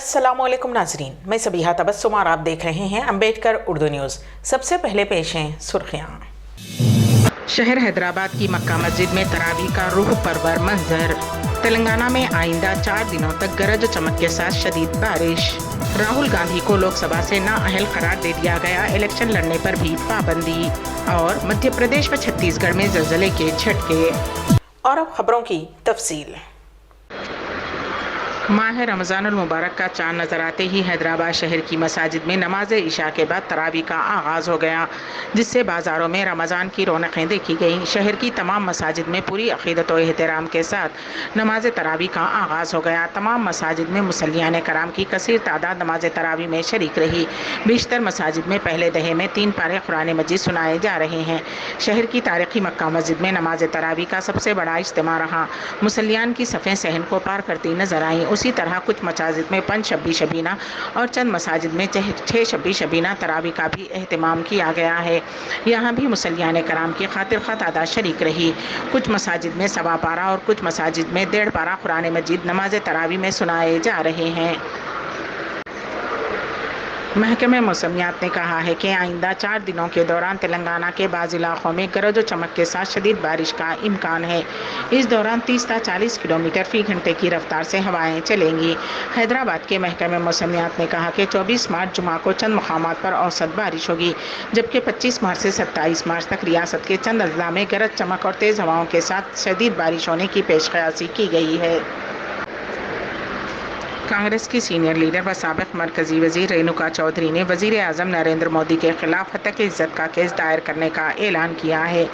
अस्सलामुअलैकुम नाजरीन, मैं सबीहा तबस्सुम और आप देख रहे हैं अम्बेडकर उर्दू न्यूज़। सबसे पहले पेश हैं सुर्खियाँ। शहर हैदराबाद की मक्का मस्जिद में तरावी का रूह परवर मंजर। तेलंगाना में आइंदा 4 दिनों तक गरज चमक के साथ शदीद बारिश। राहुल गांधी को लोकसभा से नाअहल करार दे दिया गया, इलेक्शन लड़ने पर भी पाबंदी। और मध्य प्रदेश व छत्तीसगढ़ में ज़लज़ले के झटके। और अब खबरों की तफसील। माह रमज़ानुल मुबारक का चाँद नज़र आते ही हैदराबाद शहर की मसाजिद में नमाज इशा के बाद तरावी का आगाज़ हो गया, जिससे बाज़ारों में रमज़ान की रौनकें देखी गईं। शहर की तमाम मसाजिद में पूरी अक़ीदत और एहतराम के साथ नमाज तरावी का आगाज़ हो गया। तमाम मसाजिद में मुसल्लियान कराम की कसीर तादाद नमाज तरावी में शरीक रही। बेशतर मसाजिद में पहले दहे में 3 पारे कुरान मजीद सुनाए जा रहे हैं। शहर की तारीख़ी मक्का मस्जिद में नमाज तरावी का सबसे बड़ा इज्तिमा रहा। मुसल्लियान की सफ़ें सहन को पार करती नजर आईं। उसी तरह कुछ मसाजिद में 5 शब्बी शबीना और चंद मसाजिद में 6 शब्बी शबीना तरावी का भी एहतमाम किया गया है। यहाँ भी मुसल्लियान कराम की खातिर खा तादाद शरीक रही। कुछ मसाजिद में 1.25 पारा और कुछ मसाजिद में 1.5 पारा कुरान मजीद नमाज तरावी में सुनाए जा रहे हैं। महकमे मौसमियात ने कहा है कि आइंदा 4 दिनों के दौरान तेलंगाना के बाज़ इलाक़ों में गरज और चमक के साथ शदीद बारिश का इम्कान है। इस दौरान 30 से 40 किलोमीटर फ़ी घंटे की रफ्तार से हवाएं चलेंगी। हैदराबाद के महकमे मौसमियात ने कहा कि 24 मार्च जुमा को चंद मकामात पर औसत बारिश होगी, जबकि 25 मार्च से 27 मार्च तक रियासत के चंद अजला में गरज चमक और तेज़ हवाओं के साथ शदीद बारिश होने की पेशकयासी की गई है। कांग्रेस की सीनियर लीडर व साबिक़ मरकज़ी वज़ीर रेणुका चौधरी ने वज़ीर आज़म नरेंद्र मोदी के खिलाफ हत्या इज़्ज़त का केस दायर करने का ऐलान किया है।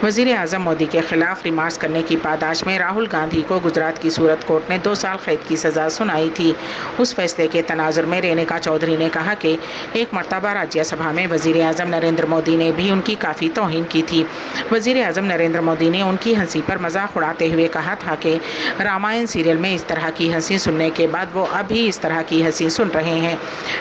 वज़ीर आज़म मोदी के खिलाफ रिमार्च करने की पादाश में राहुल गांधी को गुजरात की सूरत कोर्ट ने 2 साल कैद की सज़ा सुनाई थी। उस फैसले के तनाजुर में रेणुका चौधरी ने कहा कि एक मरतबा राज्यसभा में वज़ीर आज़म नरेंद्र मोदी ने भी उनकी काफ़ी तौहीन की थी। वज़ीर आज़म नरेंद्र मोदी ने उनकी हंसी पर मजाक उड़ाते हुए कहा था कि रामायण सीरियल में इस तरह की हंसी सुनने के बाद वो अभी इस तरह की हंसी सुन रहे हैं,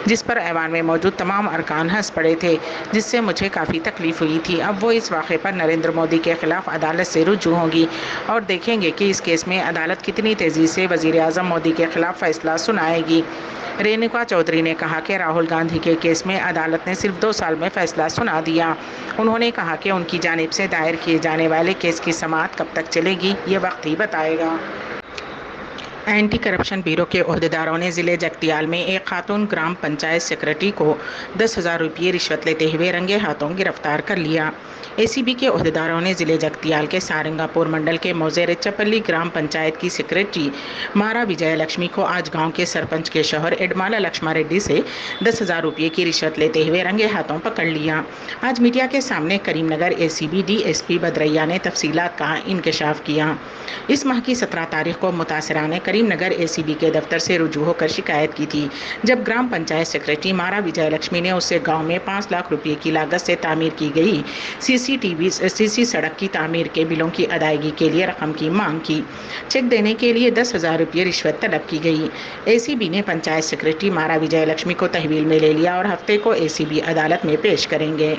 जिस पर ऐवान में मौजूद तमाम अरकान हंस पड़े थे, जिससे मुझे काफ़ी तकलीफ हुई थी। अब वो इस वाक़े पर नरेंद्र मोदी के खिलाफ अदालत से रुजू होंगी और देखेंगे कि इस केस में अदालत कितनी तेज़ी से वज़ीर आज़म मोदी के खिलाफ फैसला सुनाएगी। रेणुका चौधरी ने कहा कि राहुल गांधी के केस में अदालत ने सिर्फ 2 साल में फैसला सुना दिया। उन्होंने कहा कि उनकी जानिब से दायर किए जाने वाले केस की समाअत कब तक चलेगी, ये वक्त ही बताएगा। एंटी करप्शन ब्यूरो के ओहदेदारों ने ज़िले जगतियाल में एक खातून ग्राम पंचायत सेक्रेटरी को 10,000 रुपये रिश्वत लेते हुए रंगे हाथों गिरफ्तार कर लिया। एसीबी के ओहदेदारों ने ज़िले जगतियाल के सारंगापुर मंडल के मौजे रिच्चापल्ली ग्राम पंचायत की सेक्रेटरी मारा विजय लक्ष्मी को आज गांव के सरपंच के शौहर एडमाला लक्ष्मा रेड्डी से 10,000 रुपये की रिश्वत लेते हुए रंगे हाथों पकड़ लिया। आज मीडिया के सामने करीमनगर एसीबी डीएसपी बदरैया ने तफसीलात का इंकशाफ किया। इस माह की 17 तारीख को मुतासरा ने करीमनगर एसीबी के दफ्तर से रुजू होकर शिकायत की थी, जब ग्राम पंचायत सेक्रेटरी मारा विजय लक्ष्मी ने उससे गांव में 5 लाख रुपए की लागत से तामीर की गई सीसी सड़क की तामीर के बिलों की अदायगी के लिए रकम की मांग की। चेक देने के लिए 10,000 रुपये रिश्वत तलब की गई। एसीबी ने पंचायत सेक्रेटरी मारा विजय लक्ष्मी को तहवील में ले लिया और हफ्ते को एसीबी अदालत में पेश करेंगे।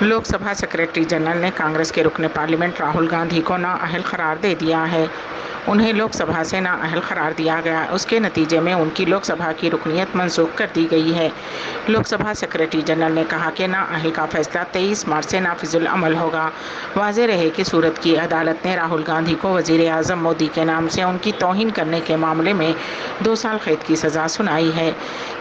लोकसभा सेक्रेटरी जनरल ने कांग्रेस के रुकन पार्लियामेंट राहुल गांधी को नाअहल करार दे दिया है। उन्हें लोकसभा से नाअहल करार दिया गया, उसके नतीजे में उनकी लोकसभा की रुकनीत मंसूख कर दी गई है। लोकसभा सेक्रेटरी जनरल ने कहा कि नाअहल का फैसला 23 मार्च से नाफिजुल अमल होगा। वाज़ेह रहे कि सूरत की अदालत ने राहुल गांधी को वज़ीर आज़म मोदी के नाम से उनकी तौहीन करने के मामले में 2 साल कैद की सज़ा सुनाई है।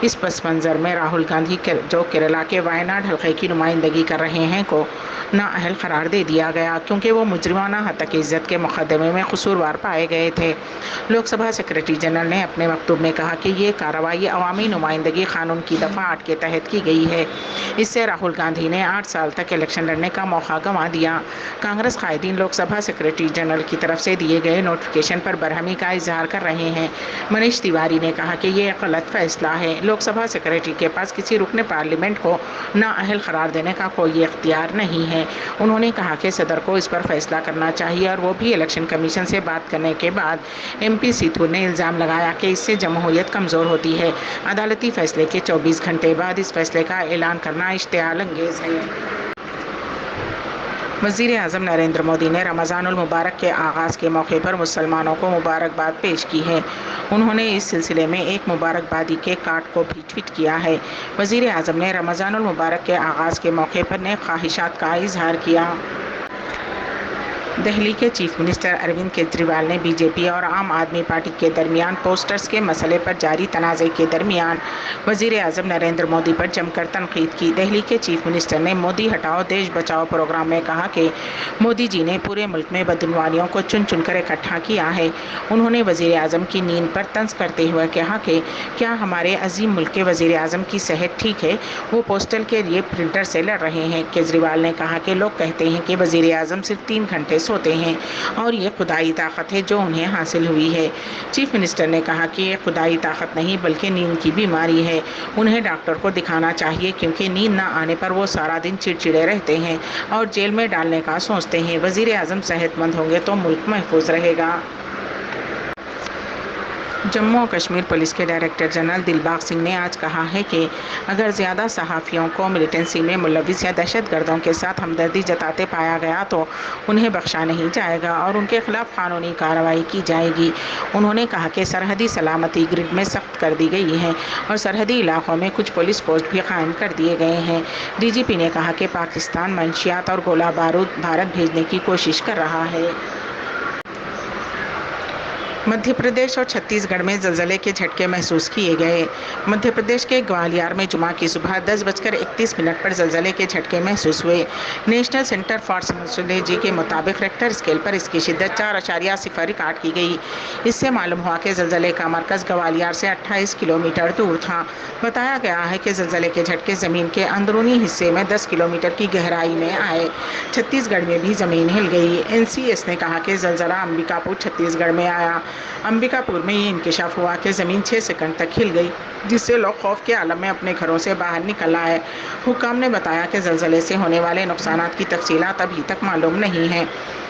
इस पस मंज़र में राहुल गांधी जो केरला के वायनाड हल्के की नुमाइंदगी कर रहे हैं को नाअहल करार दे दिया गया, क्योंकि वो मुजरिमाना हत्या इज़्ज़त के मुकदमे में कसूरवार पाए गए थे। लोकसभा सेक्रेटरी जनरल ने अपने मकतूब में कहा कि ये कार्रवाई अवामी नुमाइंदगी कानून की दफ़ा 8 के तहत की गई है। इससे राहुल गांधी ने 8 साल तक इलेक्शन लड़ने का मौका गंवा दिया। कांग्रेस कायदीन लोकसभा सेक्रेटरी जनरल की तरफ से दिए गए नोटिफिकेशन पर बरहमी का इजहार कर रहे हैं। मनीष तिवारी ने कहा कि ये गलत फैसला है। लोकसभा सेक्रेटरी के पास किसी रुकन पार्लियामेंट को नाअहल करार देने का कोई इख्तियार नहीं है। उन्होंने कहा कि सदर को इस पर फैसला करना चाहिए, और वो भी इलेक्शन कमीशन से बात करने के बाद। एमपी सीथुर ने इल्ज़ाम लगाया कि इससे जमहूरियत कमज़ोर होती है। अदालती फैसले के 24 घंटे बाद इस फैसले का ऐलान करना इश्तियाल अंगेज़ है। वज़ीर आज़म नरेंद्र मोदी ने रमज़ानुल मुबारक के आगाज़ के मौके पर मुसलमानों को मुबारकबाद पेश की है। उन्होंने इस सिलसिले में एक मुबारकबादी केक काट को भी ट्वीट किया है। वज़ीर आज़म ने रमज़ानुल मुबारक के आगाज़ के मौके पर नेक ख्वाहिशात का इजहार किया। दिल्ली के चीफ मिनिस्टर अरविंद केजरीवाल ने बीजेपी और आम आदमी पार्टी के दरमियान पोस्टर्स के मसले पर जारी तनाज़े के दरमियान वज़ीर आज़म नरेंद्र मोदी पर जमकर तनकीद की। दिल्ली के चीफ मिनिस्टर ने मोदी हटाओ देश बचाओ प्रोग्राम में कहा कि मोदी जी ने पूरे मुल्क में बदनवालियों को चुन चुनकर इकट्ठा किया है। उन्होंने वज़ीर आज़म की नींद पर तंज करते हुए कहा कि क्या हमारे अजीम मुल्क के वज़ीर आज़म की सेहत ठीक है, वो पोस्टल के लिए प्रिंटर से लड़ रहे हैं। केजरीवाल ने कहा कि लोग कहते हैं कि वज़ीर आज़म सिर्फ 3 घंटे सोते हैं और ये खुदाई ताकत है जो उन्हें हासिल हुई है। चीफ मिनिस्टर ने कहा कि ये खुदाई ताकत नहीं बल्कि नींद की बीमारी है। उन्हें डॉक्टर को दिखाना चाहिए क्योंकि नींद ना आने पर वो सारा दिन चिड़चिड़े रहते हैं और जेल में डालने का सोचते हैं। वज़ीर आज़म सेहतमंद होंगे तो मुल्क महफूज रहेगा। जम्मू और कश्मीर पुलिस के डायरेक्टर जनरल दिलबाग सिंह ने आज कहा है कि अगर ज़्यादा सहाफ़ियों को मिलिटेंसी में मुलविस या दहशतगर्दों के साथ हमदर्दी जताते पाया गया तो उन्हें बख्शा नहीं जाएगा और उनके खिलाफ कानूनी कार्रवाई की जाएगी। उन्होंने कहा कि सरहदी सलामती ग्रिड में सख्त कर दी गई है और सरहदी इलाकों में कुछ पुलिस पोस्ट भी कायम कर दिए गए हैं। DGP ने कहा कि पाकिस्तान मंशियात और गोला बारूद भारत भेजने की कोशिश कर रहा है। मध्य प्रदेश और छत्तीसगढ़ में ज़लज़ले के झटके महसूस किए गए। मध्य प्रदेश के ग्वालियर में जुमा की सुबह 10:31 पर ज़लज़ले के झटके महसूस हुए। नेशनल सेंटर फॉर सीस्मोलॉजी के मुताबिक रेक्टर स्केल पर इसकी शिद्दत 4.0 रिकॉर्ड की गई। इससे मालूम हुआ कि ज़लज़ले का मरकज़ ग्वालियर से 28 किलोमीटर दूर था। बताया गया है कि ज़लज़ले के झटके ज़मीन के अंदरूनी हिस्से में 10 किलोमीटर की गहराई में आए। छत्तीसगढ़ में भी ज़मीन हिल गई। NCS ने कहा कि ज़लज़ला अंबिकापुर छत्तीसगढ़ में आया। अंबिकापुर में ये इंकशाफ हुआ कि ज़मीन 6 सेकंड तक हिल गई, जिससे लोग खौफ के आलम में अपने घरों से बाहर निकल आए। हुक्काम ने बताया कि ज़लज़ले से होने वाले नुकसानात की तफसीलात अभी तक मालूम नहीं है।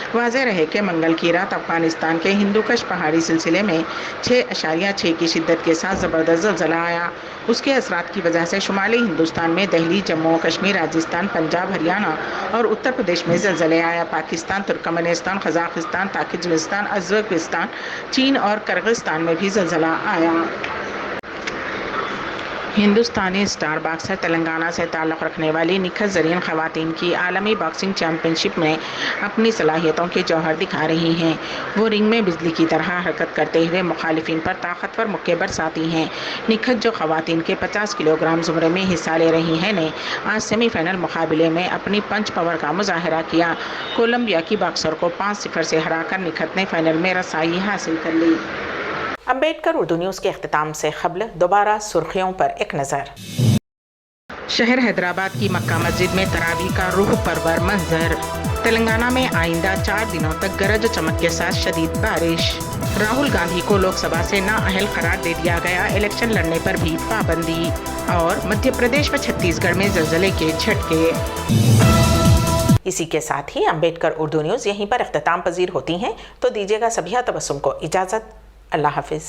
वाज़ेह रहे कि मंगल की रात अफगानिस्तान के हिंदूकश पहाड़ी सिलसिले में 6.6 की शिद्दत के साथ ज़बरदस्त ज़लज़ला आया। उसके असरात की वजह से शुमाली हिंदुस्तान में दिल्ली, जम्मू और कश्मीर, राजस्थान, पंजाब, हरियाणा और उत्तर प्रदेश में ज़लज़ले आया। Pakistan, Turkmenistan, Kazakhstan, Tajikistan, Uzbekistan, चीन और किर्गिस्तान में भी ज़लज़ला आया। हिंदुस्तानी स्टार बॉक्सर तेलंगाना से ताल्लुक़ रखने वाली निखत ज़रीन ख़वातीन की आलमी बॉक्सिंग चैम्पियनशिप में अपनी सलाहियतों के जौहर दिखा रही हैं। वो रिंग में बिजली की तरह हरकत करते हुए मुखालिफिन पर ताकतवर मुक्के बरसाती हैं। निखत, जो ख़वातीन के 50 किलोग्राम ज़ुमरे में हिस्सा ले रही हैं, ने आज सेमीफाइनल मुकाबले में अपनी पंच पावर का मुजाहरा किया। कोलंबिया की बॉक्सर को 5-0 से हराकर निखत ने फाइनल में रसाई हासिल कर ली। अम्बेडकर उर्दू न्यूज़ के अख्तिताम से क़ब्ल दोबारा सुर्खियों पर एक नज़र। शहर हैदराबाद की मक्का मस्जिद में तरावी का रूह परवर मंजर। तेलंगाना में आइंदा 4 दिनों तक गरज चमक के साथ शदीद बारिश। राहुल गांधी को लोकसभा से नाअहल करार दे दिया गया, इलेक्शन लड़ने पर भी पाबंदी। और मध्य प्रदेश व छत्तीसगढ़ में ज़लज़ले के झटके। इसी के साथ ही अम्बेडकर उर्दू न्यूज़ यहीं पर अख्तिताम पजीर होती हैं, तो दीजिएगा सभी तबस्सुम को इजाज़त। अल्लाह हाफिज़।